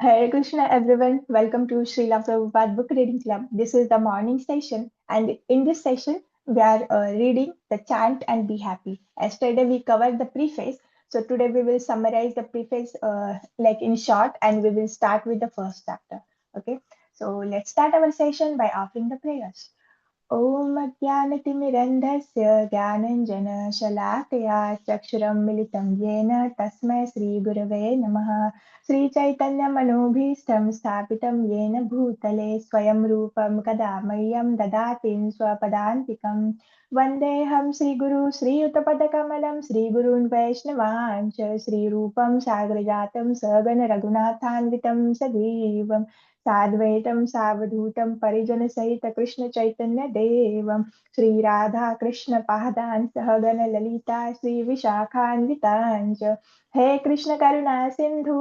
Hare Krishna, everyone. Welcome to Srila Prabhupada Book Reading Club. This is the morning session, and in this session, we are reading the Chant and Be Happy. Yesterday, we covered the preface, so today we will summarize the preface like in short, and we will start with the first chapter. Okay, so let's start our session by offering the prayers. ॐ अज्ञानतिमिरन्धस्य ज्ञानञ्जनशलाकया चक्षुरं मिलितं येन तस्मै श्रीगुरवे नमः श्रीचैतन्यमनोभीष्टं स्थापितं येन भूतले स्वयं रूपं कदा मह्यं ददाति स्वपदान्तिकं वन्देऽहं श्रीगुरु श्रीयुतपदकमलं श्रीगुरून् वैष्णवान् च श्रीरूपं सागरजातं सगण रघुनाथान्वितं सजीवम् साद्वैतं सावधूतं परिजनसहित कृष्ण चैतन्य देवं श्री राधा कृष्ण पादान् सहगण ललिता श्री विशाखान्वितान् च हे कृष्ण करुणा सिन्धु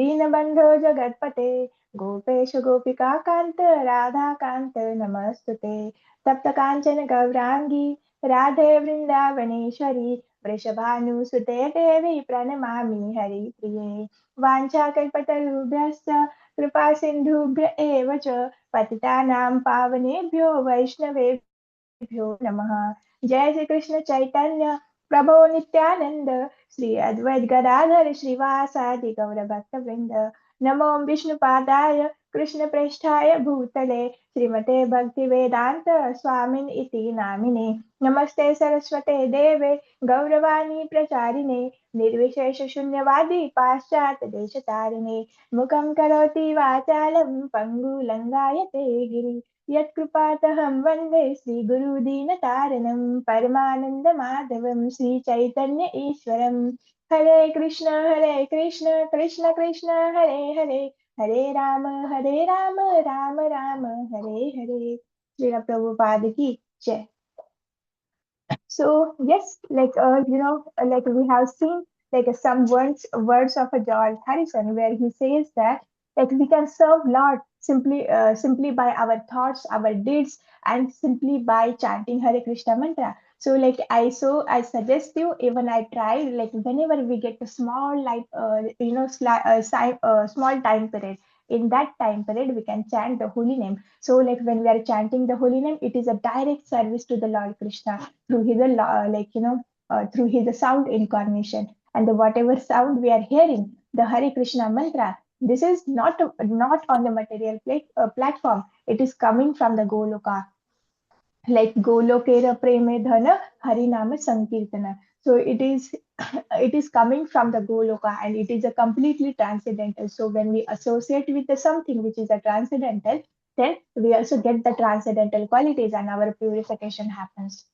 दीनबन्धो जगत्पते गोपेश गोपिका कान्त राधा कान्त नमस्तुते तप्त काञ्चन गौराङ्गी राधे वृन्दावनेश्वरी वृषभानुसुते देवी प्रणमामि हरिप्रिये वाञ्छाकल्पतरुभ्यश्च कृपा सिन्धुभ्य एव च पतितानां पावनेभ्यो वैष्णवेभ्यो नमः जय श्री कृष्ण चैतन्य प्रभो नित्यानंद श्री अद्वैत गदाधर श्रीवासादि गौरभक्तवृंद नमो विष्णुपादाय कृष्ण प्रेष्ठाय भूतले श्रीमते भक्ति वेदांत स्वामिन इति नामिने नमस्ते सरस्वते देवे गौरवाणी प्रचारिणे निर्विशेष शून्यवादी पाश्चात देशतारिणे मुखं करोति वाचालं पङ्गुलङ्गायते गिरि यत्कृपातहं वन्दे श्रीगुरुदीनतारणं परमानन्दमाधवं श्रीचैतन्य ईश्वरं हरे कृष्ण कृष्ण कृष्ण हरे हरे हरे राम राम राम हरे हरे श्रील प्रभुपाद की जय. So yes, like we have seen some words of a George Harrison where he says that like we can serve Lord simply by our thoughts, our deeds, and simply by chanting Hare Krishna mantra. So I suggest you even I try like whenever we get a small small time period. In that time period, we can chant the holy name. So, like when we are chanting the holy name, it is a direct service to the Lord Krishna through his through his sound incarnation and the whatever sound we are hearing the Hare Krishna mantra, this is not on the material platform. It is coming from the Goloka, like Golokera Preme Dhana Harinama Sankirtana. So it is coming from the Goloka and it is a completely transcendental. So when we associate with the something which is a transcendental, then we also get the transcendental qualities and our purification happens.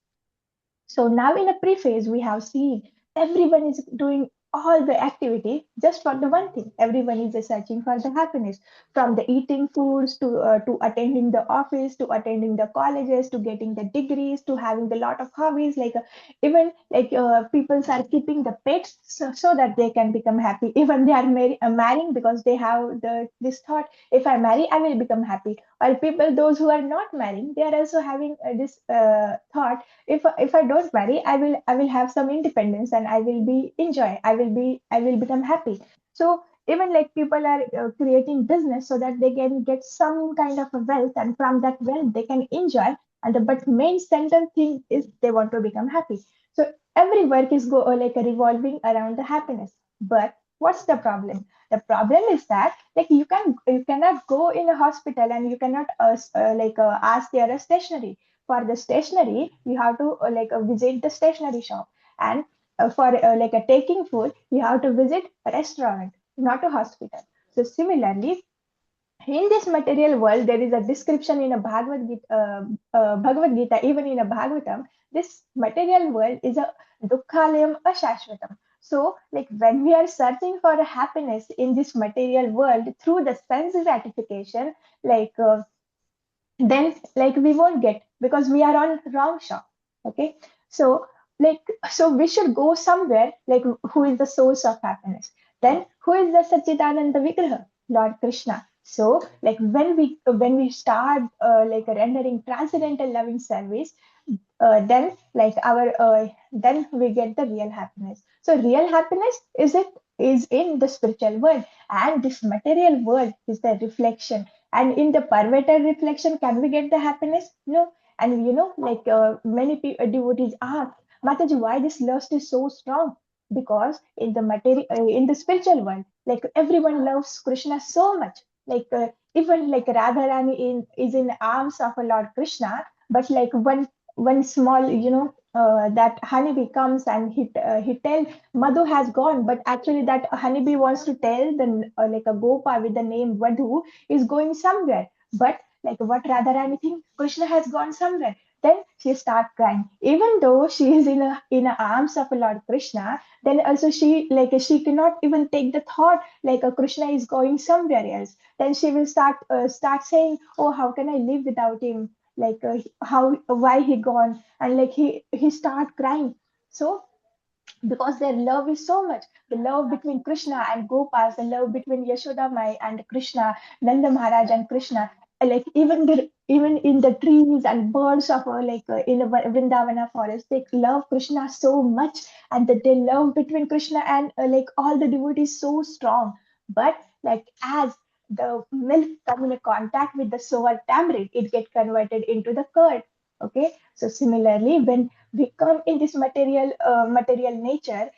So now in the preface, we have seen everyone is doing all the activity just for the one thing. Everyone is searching for the happiness, from the eating foods to attending the office, to attending the colleges, to getting the degrees, to having the lot of hobbies. Even people are keeping the pets so that they can become happy. Even they are marrying because they have this thought: if I marry, I will become happy. While people, those who are not marrying, they are also having this thought: if I don't marry, I will have some independence and I will be enjoy. I will become happy. So even like people are creating business so that they can get some kind of a wealth, and from that wealth they can enjoy. And but main central thing is they want to become happy. So every work is revolving around the happiness. But what's the problem? The problem is that like you cannot go in a hospital and you cannot ask there a stationery. For the stationery you have to visit the stationery shop, and for taking food you have to visit a restaurant, not a hospital. So similarly, in this material world there is a description in a Bhagavad Gita, even in a Bhagavatam. This material world is a dukkhalayam ashashvatam. So like when we are searching for a happiness in this material world through the sense gratification, like then like we won't get, because we are on wrong shop. Okay, so so we should go somewhere like who is the source of happiness, then who is the Sachidananda Vigraha, Lord Krishna. So like when we start rendering transcendental loving service, then we get the real happiness. So real happiness is it is in the spiritual world, and this material world is the reflection. And in the perverted reflection, can we get the happiness? No. And like many devotees ask, Mataji, why this lust is so strong? Because in the material, in the spiritual world, like everyone loves Krishna so much. Like even like Radharani is in arms of a Lord Krishna, but like one small, that honeybee comes and he tell Madhu has gone, but actually that honeybee wants to tell the like a Gopa with the name Vadhu is going somewhere. But like what Radharani thinks, Krishna has gone somewhere. Then she start crying, even though she is in the arms of Lord Krishna. Then also she cannot even take the thought like Krishna is going somewhere else. Then she will start saying, oh, how can I live without him? Like how why he gone? And like he start crying. So because their love is so much. The love between Krishna and Gopal, the love between Yashoda Mai and Krishna, Nanda Maharaj and Krishna, like even in the trees and birds of in a Vrindavana forest, they love Krishna so much, and that they love between Krishna and like all the devotees so strong. But like as the milk come in contact with the sour tamarind, it get converted into the curd. Okay, so similarly, when we come in this material nature,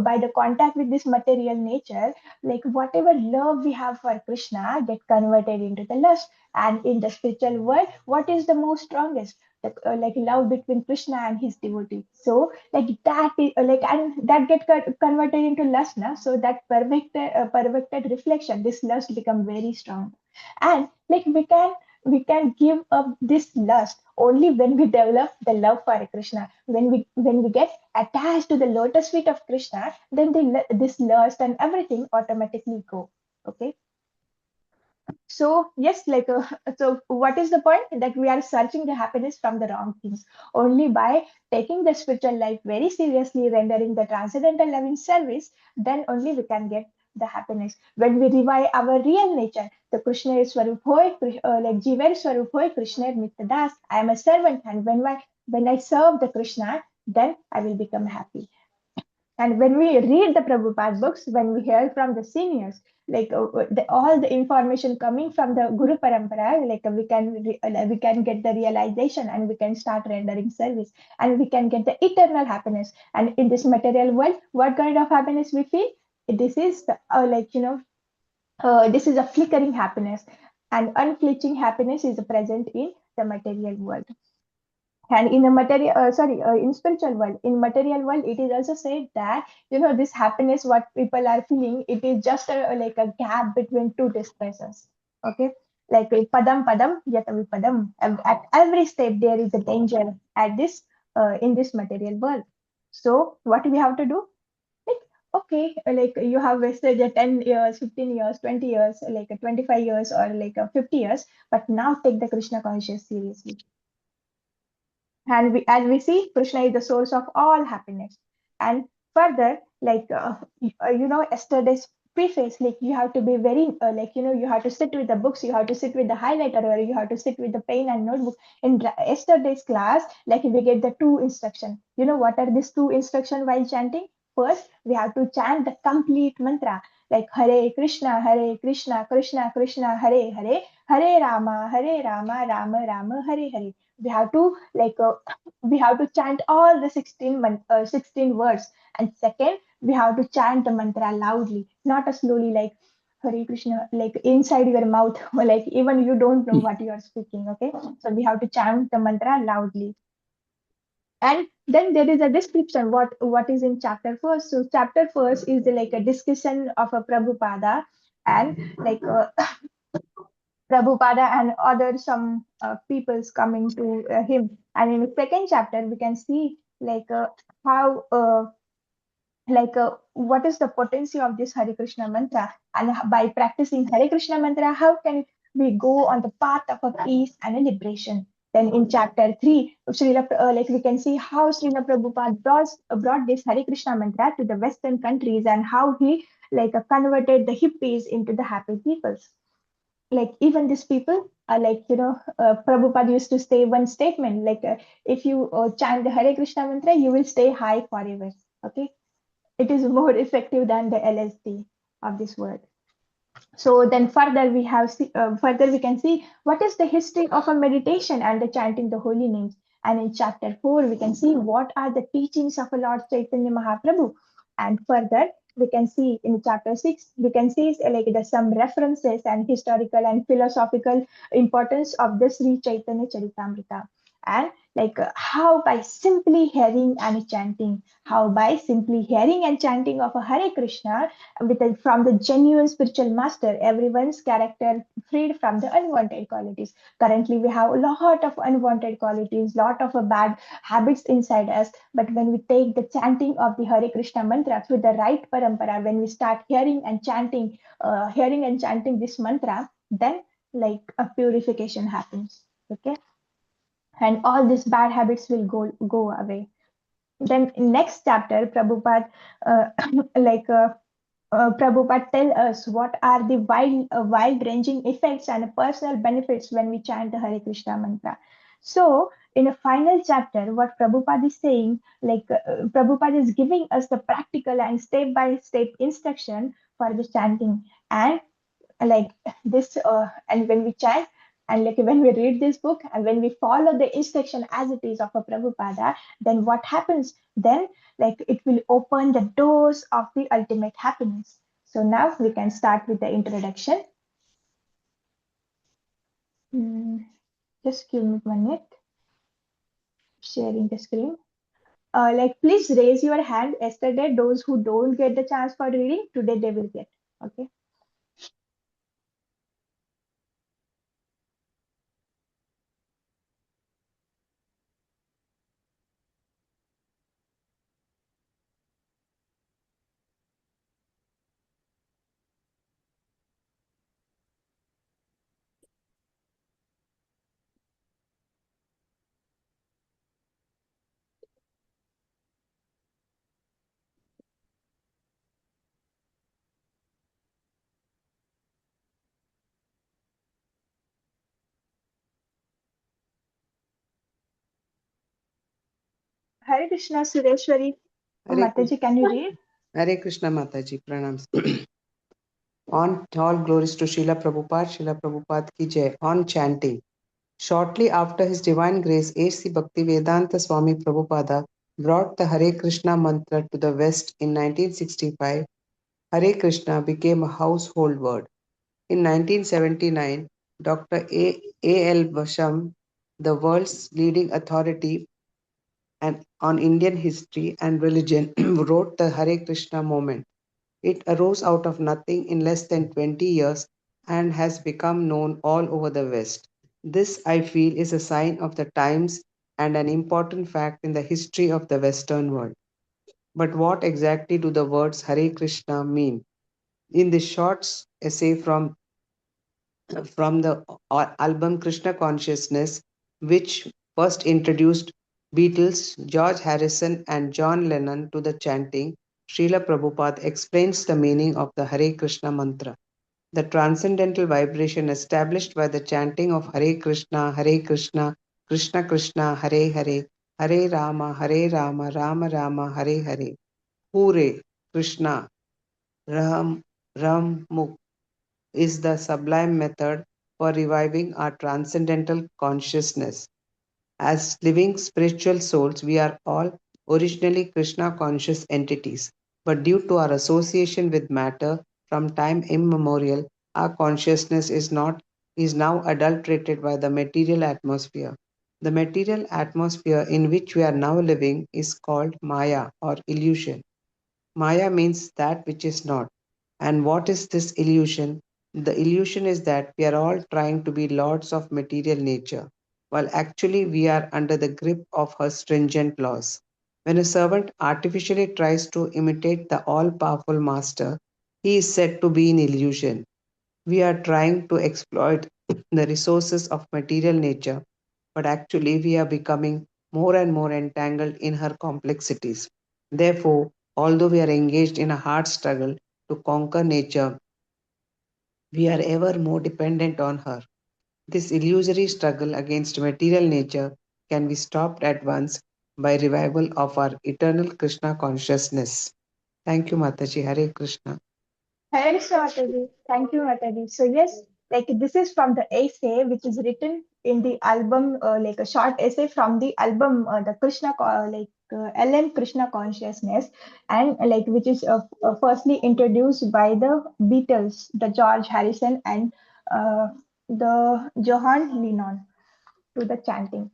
by the contact with this material nature, like whatever love we have for Krishna get converted into the lust. And in the spiritual world, what is the most strongest? Like love between Krishna and his devotee. So like that is like, and that get converted into lust now. So that perfected reflection, this lust become very strong. And like we can give up this lust only when we develop the love for Krishna. When we get attached to the lotus feet of Krishna, then this lust and everything automatically go. Okay. So yes, like so what is the point? That we are searching the happiness from the wrong things. Only by taking the spiritual life very seriously, rendering the transcendental loving service, then only we can get the happiness. When we revive our real nature, the Krishna is Swarup Hoy, like Jiver Swarup Hoy, Krishna Nitya Das. I am a servant, and when I serve the Krishna, then I will become happy. And when we read the Prabhupada books, when we hear from the seniors, like all the information coming from the Guru Parampara, like we can get the realization, and we can start rendering service, and we can get the eternal happiness. And in this material world, what kind of happiness we feel? This is the, this is a flickering happiness, and unflinching happiness is present in the material world. And in the material in spiritual world, in material world, it is also said that this happiness what people are feeling, it is just like a gap between two distresses. Okay, like padam padam yatavi padam. At every step there is a danger at this in this material world. So what we have to do? Like, okay, like you have wasted 10 years, 15 years, 20 years, like 25 years, or like 50 years, but now take the Krishna conscious seriously. And as we see, Krishna is the source of all happiness. And further, like yesterday's preface, like you have to be very you have to sit with the books, you have to sit with the highlighter, or you have to sit with the pen and notebook. In yesterday's class, like we get the two instruction. What are these two instruction while chanting? First, we have to chant the complete mantra, like Hare Krishna, Krishna Krishna, Hare Hare, Hare Rama, Rama Rama, Hare Hare. We have to we have to chant all the 16 words. And second, we have to chant the mantra loudly, not as slowly, like Hare Krishna, like inside your mouth, or like even you don't know what you are speaking. Okay, so we have to chant the mantra loudly. And then there is a description what is in chapter first. So chapter first is like a discussion of a Prabhupada, and like Prabhupada and other some peoples coming to him. And in the second chapter, we can see like how what is the potency of this Hare Krishna mantra, and by practicing Hare Krishna mantra, how can we go on the path of a peace and a liberation. Then in chapter 3, like we can see how Srila Prabhupada brought this Hare Krishna mantra to the Western countries, and how he converted the hippies into the happy peoples. Like even these people are like Prabhupada used to say one statement, like if you chant the Hare Krishna mantra, you will stay high forever. Okay, It is more effective than the LSD of this world. So then further further we can see what is the history of a meditation and the chanting the holy names. And in chapter 4 we can see what are the teachings of a Lord Chaitanya Mahaprabhu. And further we can see in chapter 6 we can see like the some references and historical and philosophical importance of the Sri Chaitanya Charitamrita. And how by simply hearing and chanting, how by simply hearing and chanting of a Hare Krishna from the genuine spiritual master, everyone's character freed from the unwanted qualities. Currently, we have a lot of unwanted qualities, lot of bad habits inside us. But when we take the chanting of the Hare Krishna mantra through the right parampara, when we start hearing and chanting this mantra, then like a purification happens. Okay, and all these bad habits will go away. Then in next chapter, Prabhupada uh, like Prabhupada tell us what are the wide-ranging effects and personal benefits when we chant the Hare Krishna mantra. So, in a final chapter, what Prabhupada is saying, Prabhupada is giving us the practical and step-by-step instruction for the chanting. And like and when we chant and like when we read this book and when we follow the instruction as it is of a Prabhupada, then what happens then, like it will open the doors of the ultimate happiness. So now we can start with the introduction. Hmm, just give me 1 minute. Sharing the screen. Please raise your hand. Yesterday those who don't get the chance for reading, today they will get. Okay. Hare Krishna Sureshwari. Hare Mataji, can you read? Hare Krishna Mataji, pranams. On all glories to Srila Prabhupada ki jai. On chanting. Shortly after His Divine Grace A.C. Bhaktivedanta Swami Prabhupada brought the Hare Krishna mantra to the West in 1965, Hare Krishna became a household word. In 1979, Dr. A. L. Basham, the world's leading authority on Indian history and religion, wrote the Hare Krishna movement. It arose out of nothing in less than 20 years and has become known all over the West. This, I feel, is a sign of the times and an important fact in the history of the Western world. But what exactly do the words Hare Krishna mean? In this short essay from the album Krishna Consciousness, which first introduced Beatles, George Harrison, and John Lennon to the chanting, Srila Prabhupada explains the meaning of the Hare Krishna mantra. The transcendental vibration established by the chanting of Hare Krishna, Krishna Krishna, Hare Hare, Hare Rama, Rama Rama, Hare Hare, Hure, Krishna, Ram Muk is the sublime method for reviving our transcendental consciousness. As living spiritual souls, we are all originally Krishna conscious entities, but due to our association with matter from time immemorial, our consciousness is now adulterated by the material atmosphere. The material atmosphere in which we are now living is called Maya or illusion. Maya means that which is not. And what is this illusion? The illusion is that we are all trying to be lords of material nature, while actually we are under the grip of her stringent laws. When a servant artificially tries to imitate the all powerful master, he is said to be in illusion. We are trying to exploit the resources of material nature, but actually we are becoming more and more entangled in her complexities. Therefore, although we are engaged in a hard struggle to conquer nature, we are ever more dependent on her. This illusory struggle against material nature can be stopped at once by revival of our eternal Krishna consciousness. Thank you, Mataji. Hare Krishna. Hare Krishna, Mataji. Thank you, Mataji. So yes, like this is from the essay which is written in the album, like a short essay from the album, the LM Krishna Consciousness, and like which is firstly introduced by the Beatles, the George Harrison and the Johan Lennon to the chanting.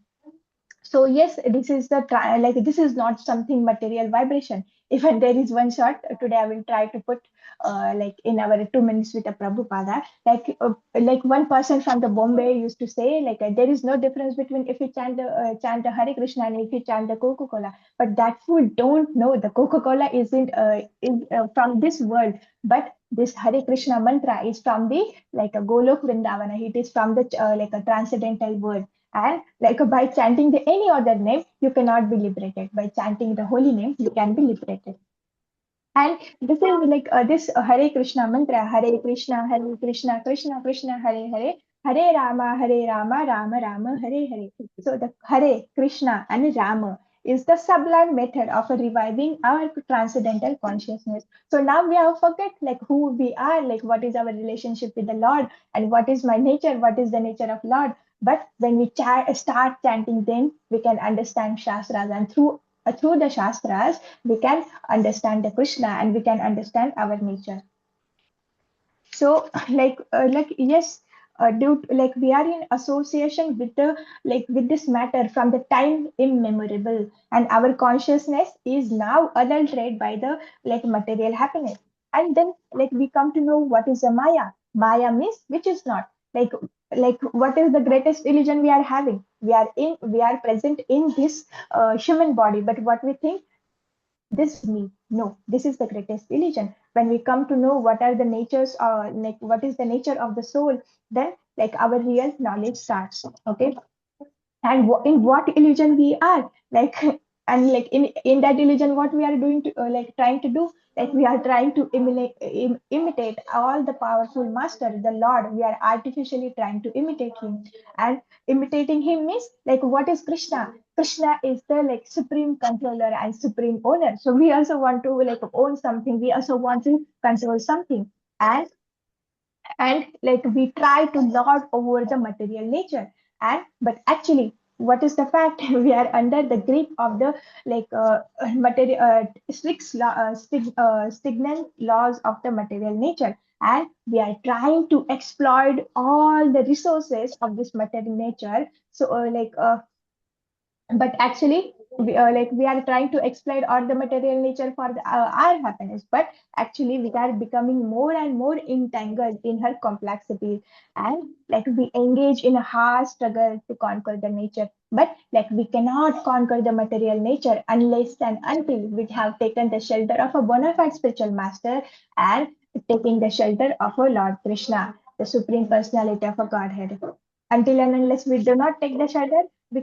So yes, this is like this is not something material vibration. Even there is one shot today, I will try to put like in our 2 minutes with a Prabhupada. Like one person from the Bombay used to say like there is no difference between if you chant the Hare Krishna and if you chant the Coca Cola. But that fool don't know the Coca Cola isn't from this world, but this Hare Krishna mantra is from the like a Golok Vrindavana. It is from the like a transcendental world, and like by chanting the any other name, you cannot be liberated. By chanting the holy name, you can be liberated. And this is like this Hare Krishna mantra, Hare Krishna, Krishna Krishna, Hare Hare, Hare Rama, Rama Rama, Hare Hare. So the Hare Krishna and Rama is the sublime method of reviving our transcendental consciousness. So now we have forget like who we are, like what is our relationship with the Lord, and what is my nature, what is the nature of Lord. But when we start chanting, then we can understand Shastras, and through the Shastras, we can understand the Krishna and we can understand our nature. So like yes, due to, like we are in association with the like with this matter from the time immemorable, and our consciousness is now adulterated by the like material happiness. And then like we come to know what is a Maya means which is not like what is the greatest illusion we are having. We are present in this human body, but what we think, this is me. No, this is the greatest illusion. When we come to know what are the natures, like what is the nature of the soul, then like our real knowledge starts. Okay, and in what illusion we are, like and like in that illusion, what we are doing to like trying to do, like we are trying to imitate all the powerful master, the Lord. We are artificially trying to imitate him, and imitating him means like what is Krishna is the like supreme controller and supreme owner. So we also want to like own something, we also want to control something. And like we try to lord over the material nature, and but actually what is the fact? We are under the grip of the like material stagnant laws of the material nature, and we are trying to exploit all the resources of this material nature. So but actually we are trying to exploit all the material nature for our happiness, but actually we are becoming more and more entangled in her complexity, and like we engage in a hard struggle to conquer the nature. But like we cannot conquer the material nature unless and until we have taken the shelter of a bona fide spiritual master, and taking the shelter of a Lord Krishna, the supreme personality of a Godhead. Until and unless we do not take the shelter, we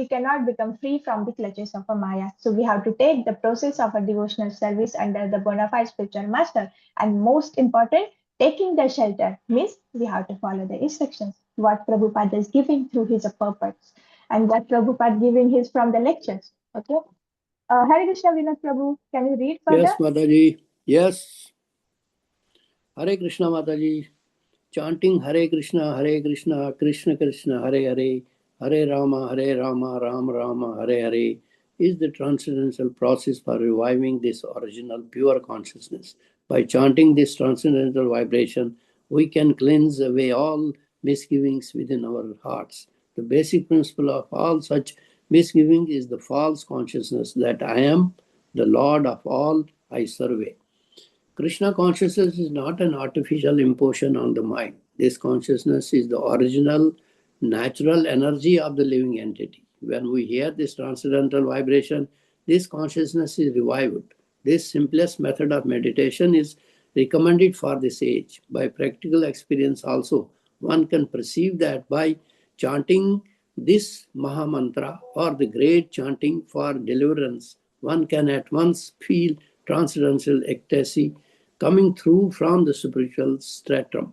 cannot become free from the clutches of a Maya. So we have to take the process of a devotional service under the bona fide spiritual master. And most important, taking the shelter means we have to follow the instructions, what Prabhupada is giving through his purports, and what Prabhupada giving his from the lectures. Okay. Hare Krishna Vinod Prabhu, can you read further? Yes, Mataji. Yes. Hare Krishna, Mataji. Chanting Hare Krishna, Krishna Krishna, Hare Hare, Hare Rama, Rama Rama, Hare Hare is the transcendental process for reviving this original pure consciousness. By chanting this transcendental vibration, we can cleanse away all misgivings within our hearts. The basic principle of all such misgiving is the false consciousness that I am the Lord of all I survey. Krishna consciousness is not an artificial imposition on the mind. This consciousness is the original, natural energy of the living entity. When we hear this transcendental vibration, this consciousness is revived. This simplest method of meditation is recommended for this age. By practical experience also, one can perceive that by chanting this Maha Mantra or the great chanting for deliverance, one can at once feel transcendental ecstasy coming through from the spiritual stratum.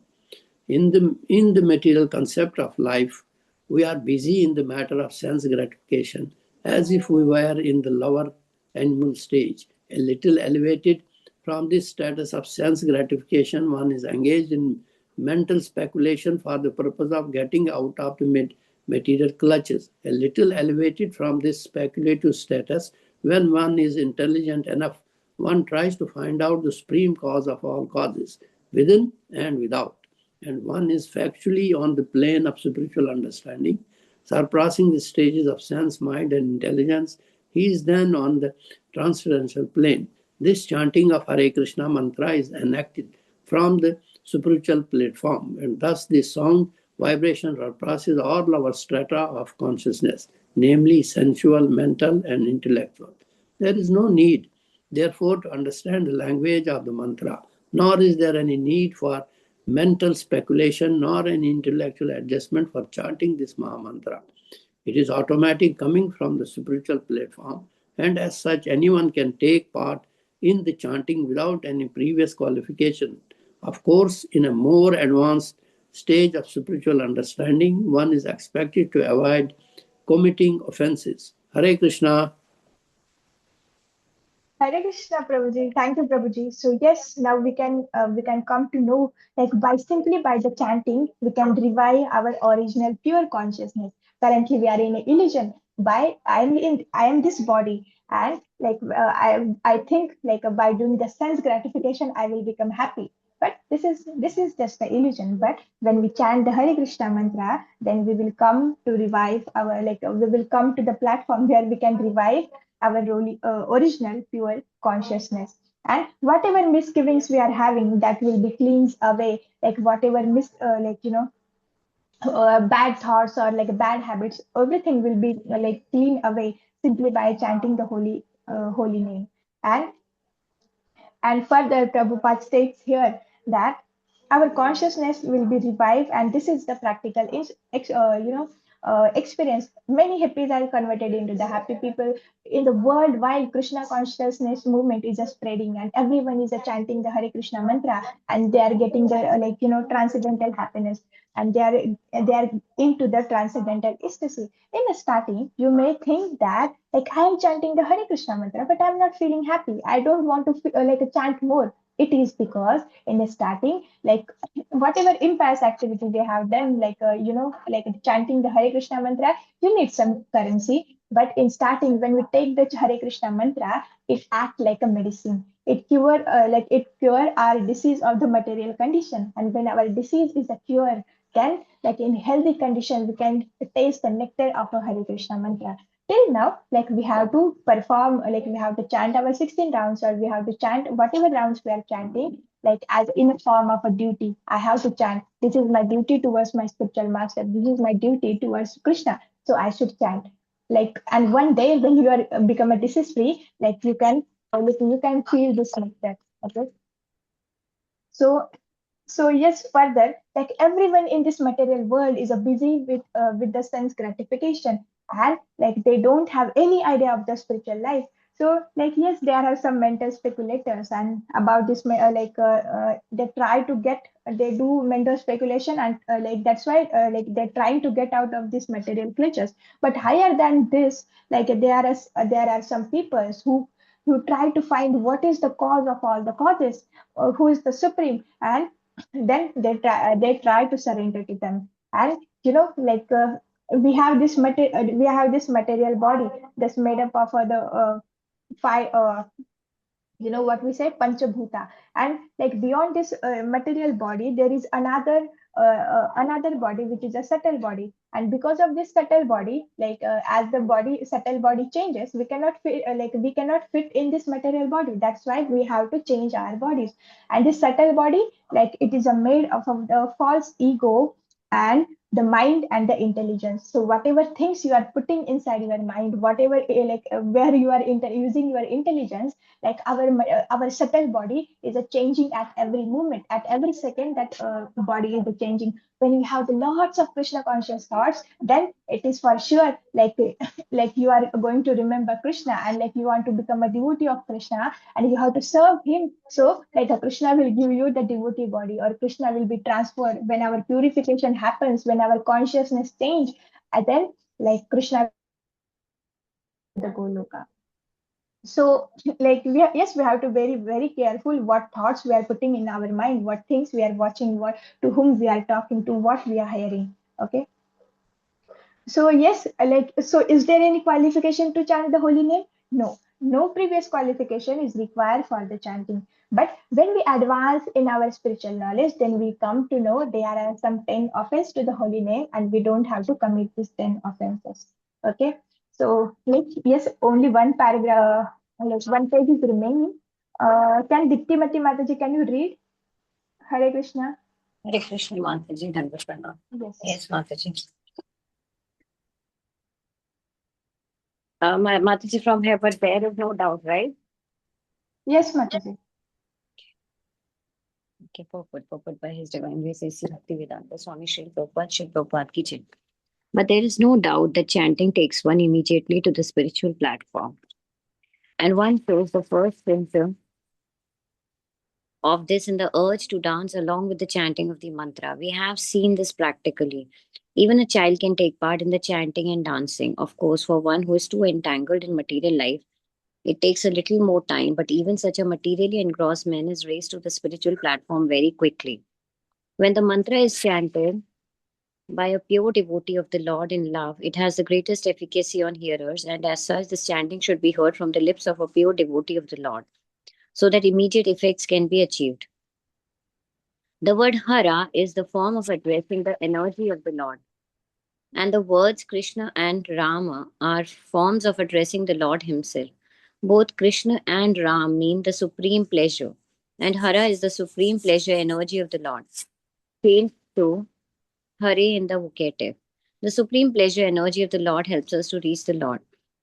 In the material concept of life, we are busy in the matter of sense gratification as if we were in the lower animal stage, a little elevated From this status of sense gratification, one is engaged in mental speculation for the purpose of getting out of the material clutches. A little elevated from this speculative status, when one is intelligent enough, one tries to find out the supreme cause of all causes, within and without. And one is factually on the plane of spiritual understanding, surpassing the stages of sense, mind, and intelligence. He is then on the transcendental plane. This chanting of Hare Krishna mantra is enacted from the spiritual platform, and thus the sound vibration surpasses all our strata of consciousness, namely sensual, mental, and intellectual. There is no need, therefore, to understand the language of the mantra, nor is there any need for mental speculation nor any intellectual adjustment for chanting this Maha Mantra. It is automatic, coming from the spiritual platform, and as such, anyone can take part in the chanting without any previous qualification. Of course, in a more advanced stage of spiritual understanding, one is expected to avoid committing offenses. Hare Krishna. Hare Krishna, Prabhuji. Thank you, Prabhuji. So yes, now we can come to know, like, by simply by the chanting, we can revive our original pure consciousness. Currently, we are in an illusion. By I am this body, and like I think like by doing the sense gratification, I will become happy. But this is just the illusion. But when we chant the Hare Krishna mantra, then we will come to revive our we will come to the platform where we can revive our original pure consciousness, and whatever misgivings we are having, that will be cleansed away, like whatever bad thoughts or like bad habits, everything will be like clean away simply by chanting the holy name. And further, Prabhupada states here that our consciousness will be revived, and this is the practical experience. Many hippies are converted into the happy people in the world, while Krishna consciousness movement is just spreading, and everyone is chanting the Hare Krishna mantra, and they are getting the transcendental happiness, and they are into the transcendental ecstasy. In the starting, you may think that like I am chanting the Hare Krishna mantra, but I'm not feeling happy. I don't want to chant more. It is because in the starting, like whatever impious activity they have done, like chanting the Hare Krishna mantra, you need some currency. But in starting, when we take the Hare Krishna mantra, it acts like a medicine. It cure our disease of the material condition, and when our disease is a cure, then like in healthy condition, we can taste the nectar of a Hare Krishna mantra. Till now, like we have to perform, like we have to chant our 16 rounds, or we have to chant whatever rounds we are chanting, like as in a form of a duty. I have to chant. This is my duty towards my spiritual master. This is my duty towards Krishna. So I should chant. Like, and one day when you are become a disease free, like you can feel this nectar. Okay. So yes, further, like everyone in this material world is a busy with the sense gratification, and like they don't have any idea of the spiritual life. So like yes, there are some mental speculators, and about this they try to get they do mental speculation, and like that's why like they're trying to get out of these material creatures. But higher than this, like there are some people who try to find what is the cause of all the causes, or who is the supreme, and then they try to surrender to them. And we have this material body that's made up of the five what we say, panchabhuta. And like beyond this material body, there is another body, which is a subtle body. And because of this subtle body, as the subtle body changes, we cannot fit in this material body. That's why we have to change our bodies. And this subtle body, like it is a made of the false ego and the mind and the intelligence. So whatever things you are putting inside your mind, whatever where you are using your intelligence, like our subtle body is a changing at every moment, at every second, that body is a changing. When you have the lots of Krishna conscious thoughts, then it is for sure like you are going to remember Krishna, and like you want to become a devotee of Krishna, and you have to serve him. So like a Krishna will give you the devotee body, or Krishna will be transferred when our purification happens, when our consciousness change, and then like Krishna will be transferred to the Goloka. So like yes, we have to very careful what thoughts we are putting in our mind, what things we are watching, what to whom we are talking to, what we are hearing. Okay. So yes, so is there any qualification to chant the holy name? No, no previous qualification is required for the chanting. But when we advance in our spiritual knowledge, then we come to know there are some 10 offenses to the holy name, and we don't have to commit these 10 offenses. Okay. So yes, only one paragraph, like one page is remaining. Can Dipti Mataji, can you read? Hare Krishna. Hare Krishna, Mataji, Dhanvasana. Yes. Yes, Mataji. Mataji from here, but there is no doubt, right? Yes, Mataji. Okay, purport by His Divine Grace A.C. Bhaktivedanta Swami Srila Prabhupada ki jai. But there is no doubt that chanting takes one immediately to the spiritual platform. And one shows the first symptom of this in the urge to dance along with the chanting of the mantra. We have seen this practically. Even a child can take part in the chanting and dancing. Of course, for one who is too entangled in material life, it takes a little more time, but even such a materially engrossed man is raised to the spiritual platform very quickly. When the mantra is chanted by a pure devotee of the Lord in love, it has the greatest efficacy on hearers, and as such, this chanting should be heard from the lips of a pure devotee of the Lord, so that immediate effects can be achieved. The word Hara is the form of addressing the energy of the Lord, and the words Krishna and Rama are forms of addressing the Lord Himself. Both Krishna and Ram mean the supreme pleasure, and Hara is the supreme pleasure energy of the Lord. Failed to Hare in the vocative. The supreme pleasure energy of the Lord helps us to reach the Lord.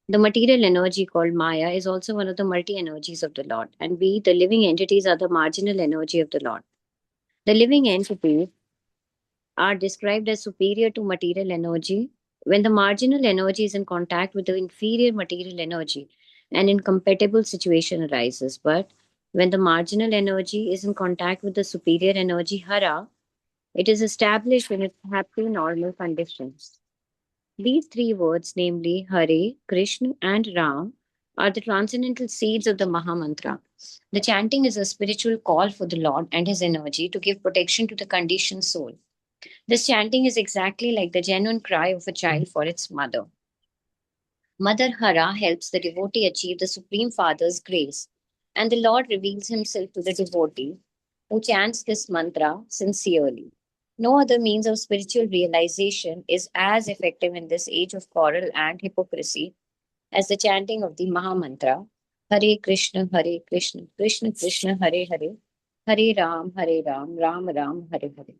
The material energy called Maya is also one of the multi energies of the Lord, and we, the living entities, are the marginal energy of the Lord. The living entities are described as superior to material energy when the marginal energy is in contact with the inferior material energy, an incompatible situation arises. But when the marginal energy is in contact with the superior energy, Hara, it is established in its happy normal conditions. These three words, namely Hare, Krishna, and Ram, are the transcendental seeds of the Mahamantra. The chanting is a spiritual call for the Lord and His energy to give protection to the conditioned soul. This chanting is exactly like the genuine cry of a child for its mother. Mother Hara helps the devotee achieve the Supreme Father's grace, and the Lord reveals Himself to the devotee who chants this mantra sincerely. No other means of spiritual realization is as effective in this age of quarrel and hypocrisy as the chanting of the Maha Mantra Hare Krishna, Krishna Krishna, Hare Hare, Hare Ram, Ram Ram, Hare Hare.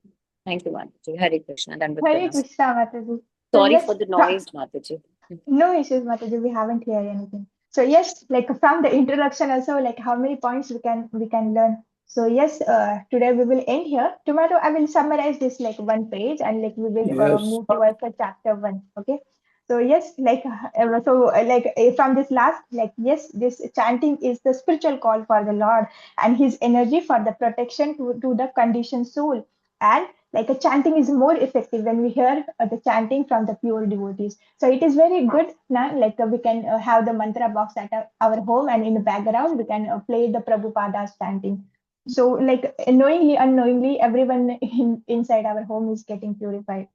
Thank you, Mataji. Hare Krishna. Hare Dandavat. Krishna, Mataji. So Sorry for yes, the noise, Mataji. no issues, Mataji. We haven't heard anything. So yes, like from the introduction also, like how many points we can learn. So yes, today we will end here. Tomorrow I will summarize this like one page, and like we will Yes. move towards the chapter one. Okay. So yes, from this last, like yes, this chanting is the spiritual call for the Lord and His energy for the protection to the conditioned soul. And like a chanting is more effective when we hear the chanting from the pure devotees. So it is very good now, like we can have the mantra box at our home, and in the background we can play the Prabhupada's chanting. So like knowingly, unknowingly, everyone inside our home is getting purified.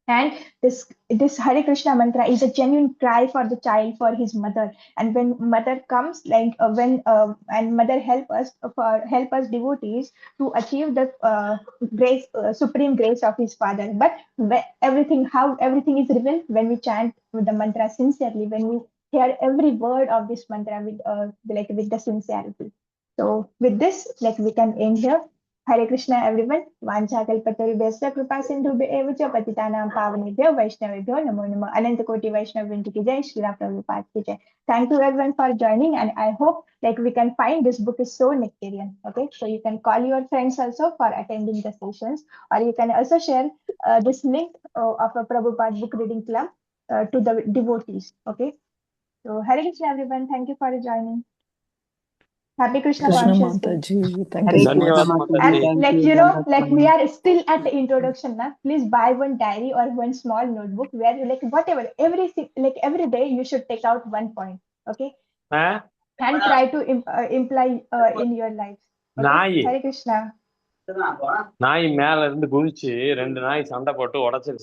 And this Hare Krishna mantra is a genuine cry for the child, for his mother. And when mother comes, like when and mother help us devotees to achieve the grace, supreme grace of his father. But how everything is revealed when we chant with the mantra sincerely, when we hear every word of this mantra with the sincerity. So with this, like we can end here. Hare Krishna, everyone. वाञ्छाकल्पतरुभ्यश्च कृपा सिन्धुभ्य च पतितानां पावनेभ्यो वैष्णवेभ्यो नमो नमः. अनंत कोटि वैष्णव वृंद की जय. Shri Prabhupada ki jai. Thank you everyone for joining, and I hope like we can find this book is so nectarian. Okay, so you can call your friends also for attending the sessions, or you can also share this link of a Prabhupada book reading club to the devotees. Okay, so Hare Krishna, everyone. Thank you for joining. Happy Krishna Krishna conscious day. Mataji, thank you Hare so Krishna much. Dhanyavad Mataji, And Mataji. thank like you. like we Dandavat. are still at the introduction now. Please buy one diary or one small notebook where like whatever every day you should take out one point. Okay. Huh? and try to imply in your lives. Okay? நாய் Hare Krishna. நாய் மேல இருந்து குதிச்சு 2 நாய் சண்டை போட்டு உடைச்சிருச்சு